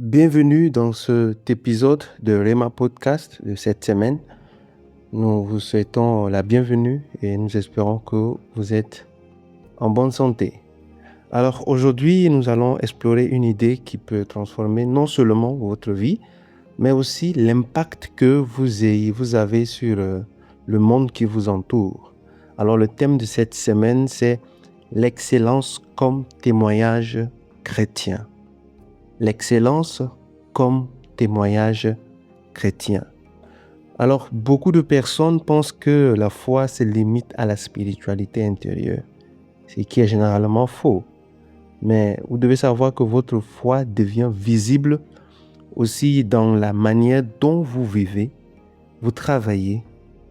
Bienvenue dans cet épisode de Rema Podcast de cette semaine. Nous vous souhaitons la bienvenue et nous espérons que vous êtes en bonne santé. Alors aujourd'hui, nous allons explorer une idée qui peut transformer non seulement votre vie, mais aussi l'impact que vous avez sur le monde qui vous entoure. Alors le thème de cette semaine, c'est l'excellence comme témoignage chrétien. L'excellence comme témoignage chrétien. Alors, beaucoup de personnes pensent que la foi se limite à la spiritualité intérieure, ce qui est généralement faux. Mais vous devez savoir que votre foi devient visible aussi dans la manière dont vous vivez, vous travaillez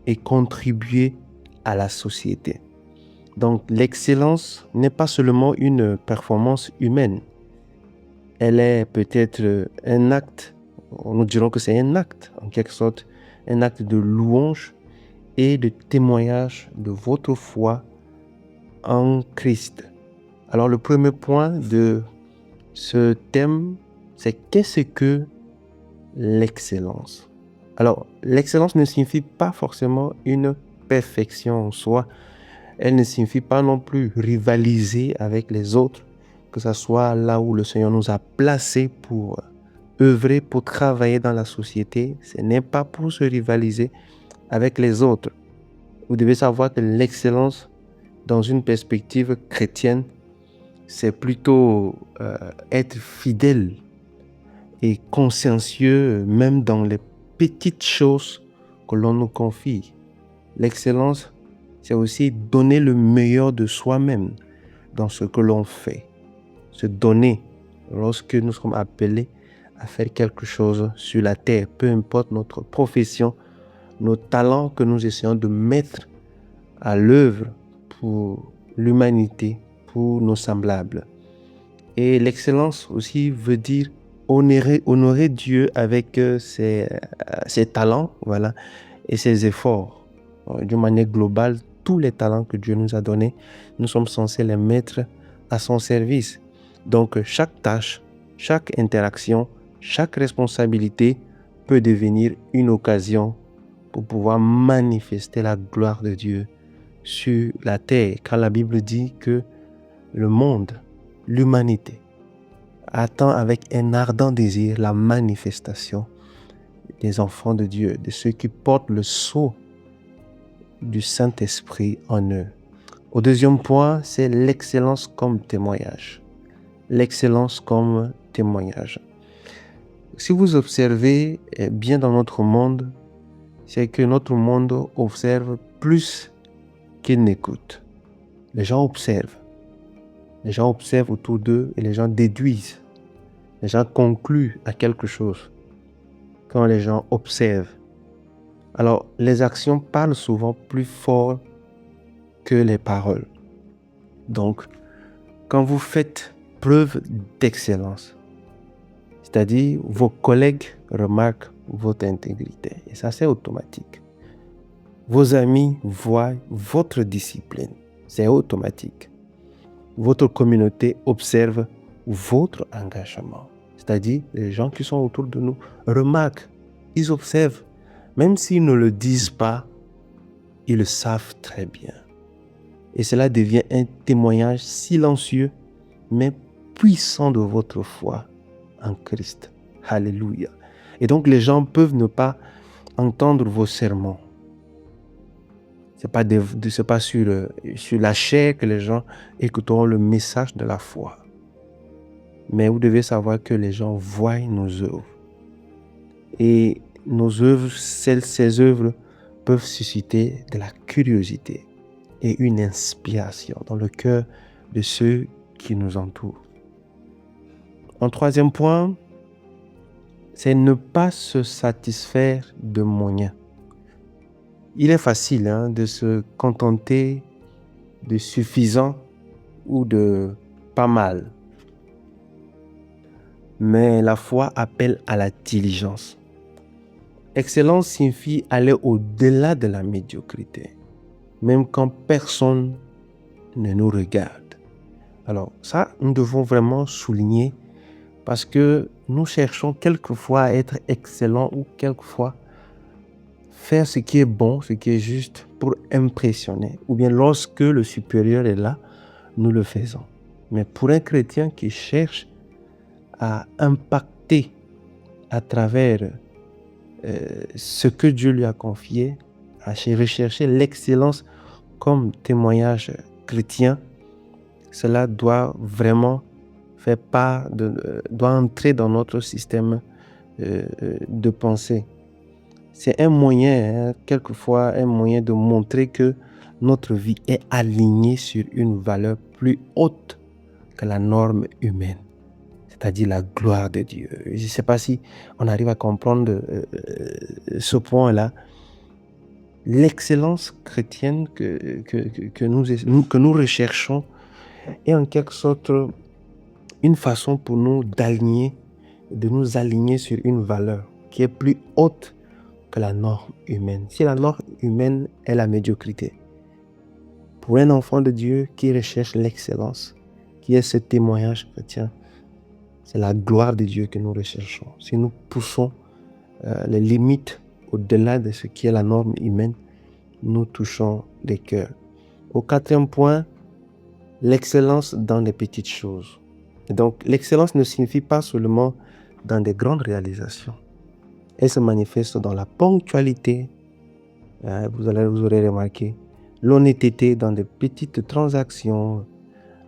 et contribuez à la société. Donc, l'excellence n'est pas seulement une performance humaine. Elle est peut-être un acte, nous dirons que c'est un acte, en quelque sorte, un acte de louange et de témoignage de votre foi en Christ. Alors le premier point de ce thème, c'est qu'est-ce que l'excellence? Alors l'excellence ne signifie pas forcément une perfection en soi. Elle ne signifie pas non plus rivaliser avec les autres, que ce soit là où le Seigneur nous a placés pour œuvrer, pour travailler dans la société. Ce n'est pas pour se rivaliser avec les autres. Vous devez savoir que l'excellence, dans une perspective chrétienne, c'est plutôt être fidèle et consciencieux, même dans les petites choses que l'on nous confie. L'excellence, c'est aussi donner le meilleur de soi-même dans ce que l'on fait. Se donner lorsque nous sommes appelés à faire quelque chose sur la terre, peu importe notre profession, nos talents que nous essayons de mettre à l'œuvre pour l'humanité, pour nos semblables. Et l'excellence aussi veut dire honorer Dieu avec ses talents, voilà, et ses efforts. D'une manière globale, tous les talents que Dieu nous a donnés, nous sommes censés les mettre à son service. Donc, chaque tâche, chaque interaction, chaque responsabilité peut devenir une occasion pour pouvoir manifester la gloire de Dieu sur la terre. Quand la Bible dit que le monde, l'humanité, attend avec un ardent désir la manifestation des enfants de Dieu, de ceux qui portent le sceau du Saint-Esprit en eux. Au deuxième point, c'est l'excellence comme témoignage. L'excellence comme témoignage. Si vous observez bien dans notre monde, c'est que notre monde observe plus qu'il n'écoute. Les gens observent. Les gens observent autour d'eux et les gens déduisent. Les gens concluent à quelque chose quand les gens observent. Alors, les actions parlent souvent plus fort que les paroles. Donc, quand vous faites preuve d'excellence, c'est-à-dire vos collègues remarquent votre intégrité. Et ça, c'est automatique. Vos amis voient votre discipline. C'est automatique. Votre communauté observe votre engagement. C'est-à-dire, les gens qui sont autour de nous remarquent, ils observent. Même s'ils ne le disent pas, ils le savent très bien. Et cela devient un témoignage silencieux, mais puissant de votre foi en Christ. Alléluia. Et donc, les gens peuvent ne pas entendre vos sermons. C'est pas sur la chair que les gens écouteront le message de la foi. Mais vous devez savoir que les gens voient nos œuvres. Et nos œuvres, ces œuvres peuvent susciter de la curiosité et une inspiration dans le cœur de ceux qui nous entourent. Un troisième point, c'est ne pas se satisfaire de moyens. Il est facile de se contenter de suffisant ou de pas mal. Mais la foi appelle à la diligence. Excellence signifie aller au-delà de la médiocrité, même quand personne ne nous regarde. Alors ça, nous devons vraiment souligner parce que nous cherchons quelquefois à être excellents ou quelquefois faire ce qui est bon, ce qui est juste pour impressionner. Ou bien lorsque le supérieur est là, nous le faisons. Mais pour un chrétien qui cherche à impacter à travers ce que Dieu lui a confié, à rechercher l'excellence comme témoignage chrétien, cela doit vraiment doit entrer dans notre système de pensée. C'est un moyen, quelquefois, un moyen de montrer que notre vie est alignée sur une valeur plus haute que la norme humaine, c'est-à-dire la gloire de Dieu. Je ne sais pas si on arrive à comprendre ce point-là. L'excellence chrétienne que nous recherchons est en quelque sorte une façon pour nous de nous aligner sur une valeur qui est plus haute que la norme humaine. Si la norme humaine est la médiocrité, pour un enfant de Dieu qui recherche l'excellence, qui est ce témoignage chrétien, c'est la gloire de Dieu que nous recherchons. Si nous poussons les limites au-delà de ce qui est la norme humaine, nous touchons les cœurs. Au 4e point, l'excellence dans les petites choses. Et donc, l'excellence ne signifie pas seulement dans des grandes réalisations. Elle se manifeste dans la ponctualité, vous aurez remarqué, l'honnêteté dans des petites transactions,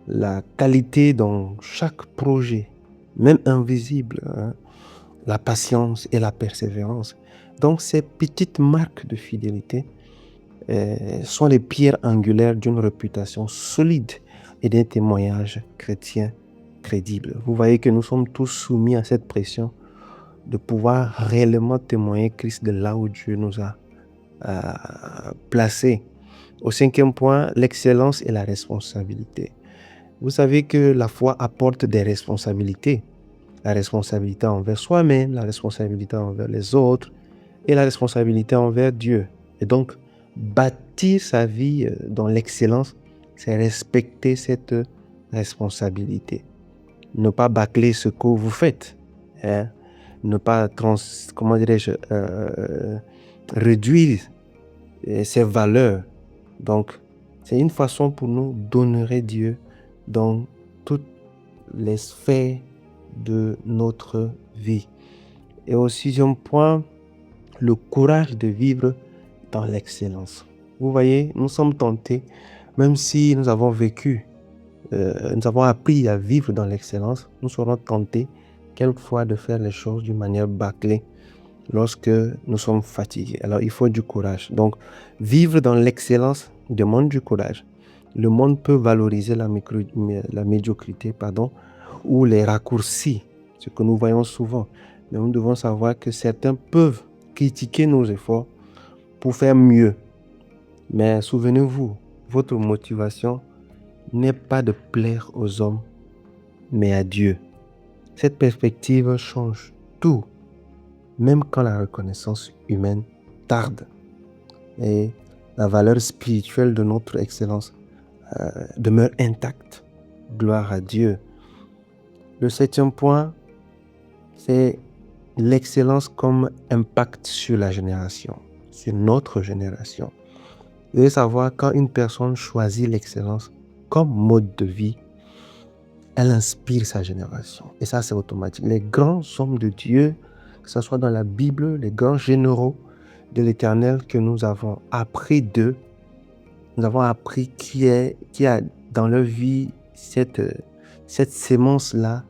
la qualité dans chaque projet, même invisible, la patience et la persévérance. Donc, ces petites marques de fidélité sont les pierres angulaires d'une réputation solide et d'un témoignage chrétien crédible. Vous voyez que nous sommes tous soumis à cette pression de pouvoir réellement témoigner Christ de là où Dieu nous a placés. Au 5e point, l'excellence et la responsabilité. Vous savez que la foi apporte des responsabilités. La responsabilité envers soi-même, la responsabilité envers les autres et la responsabilité envers Dieu. Et donc, bâtir sa vie dans l'excellence, c'est respecter cette responsabilité. Ne pas bâcler ce que vous faites. Ne pas, réduire ses valeurs. Donc, c'est une façon pour nous d'honorer Dieu dans toutes les sphères de notre vie. Et au 6e point, le courage de vivre dans l'excellence. Vous voyez, nous sommes tentés, même si nous avons vécu, nous avons appris à vivre dans l'excellence, nous serons tentés quelquefois de faire les choses d'une manière bâclée lorsque nous sommes fatigués. Alors, il faut du courage. Donc, vivre dans l'excellence demande du courage. Le monde peut valoriser la médiocrité, ou les raccourcis, ce que nous voyons souvent. Mais nous devons savoir que certains peuvent critiquer nos efforts pour faire mieux. Mais souvenez-vous, votre motivation n'est pas de plaire aux hommes, mais à Dieu. Cette perspective change tout, même quand la reconnaissance humaine tarde. Et la valeur spirituelle de notre excellence demeure intacte. Gloire à Dieu. Le 7e point, c'est l'excellence comme impact sur la génération, sur notre génération. Vous devez savoir, quand une personne choisit l'excellence comme mode de vie, elle inspire sa génération. Et ça, c'est automatique. Les grands hommes de Dieu, que ce soit dans la Bible, les grands généraux de l'Éternel que nous avons appris d'eux, nous avons appris qui a dans leur vie cette sémence-là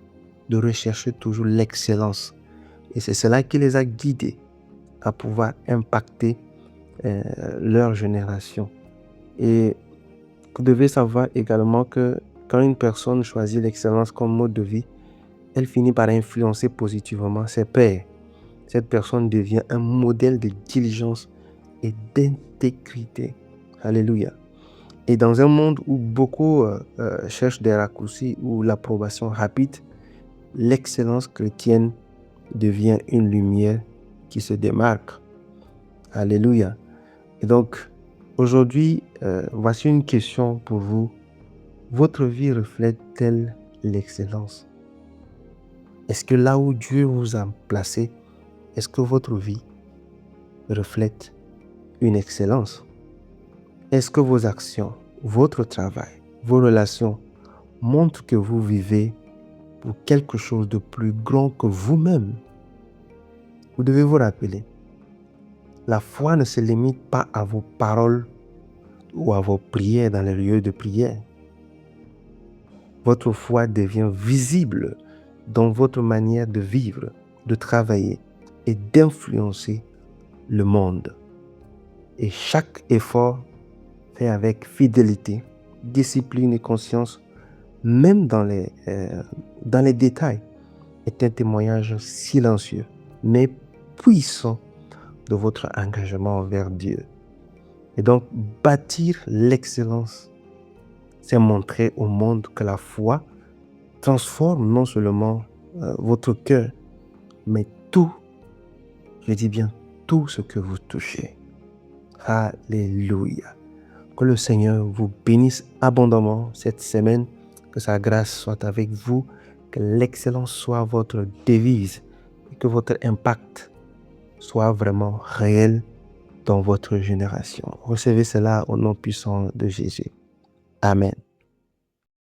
de rechercher toujours l'excellence. Et c'est cela qui les a guidés à pouvoir impacter leur génération. Et vous devez savoir également que quand une personne choisit l'excellence comme mode de vie, elle finit par influencer positivement ses pairs. Cette personne devient un modèle de diligence et d'intégrité. Alléluia. Et dans un monde où beaucoup cherchent des raccourcis ou l'approbation rapide, l'excellence chrétienne devient une lumière qui se démarque. Alléluia. Et donc, aujourd'hui, voici une question pour vous. Votre vie reflète-t-elle l'excellence? Est-ce que là où Dieu vous a placé, est-ce que votre vie reflète une excellence? Est-ce que vos actions, votre travail, vos relations montrent que vous vivez pour quelque chose de plus grand que vous-même? Vous devez vous rappeler, la foi ne se limite pas à vos paroles ou à vos prières dans les lieux de prière. Votre foi devient visible dans votre manière de vivre, de travailler et d'influencer le monde. Et chaque effort fait avec fidélité, discipline et conscience, même dans les détails, est un témoignage silencieux, mais puissant de votre engagement envers Dieu. Et donc, bâtir l'excellence, c'est montrer au monde que la foi transforme non seulement votre cœur, mais tout, je dis bien tout ce que vous touchez. Alléluia. Que le Seigneur vous bénisse abondamment cette semaine, que sa grâce soit avec vous, que l'excellence soit votre devise et que votre impact soit vraiment réel dans votre génération. Recevez cela au nom puissant de Jésus. Amen.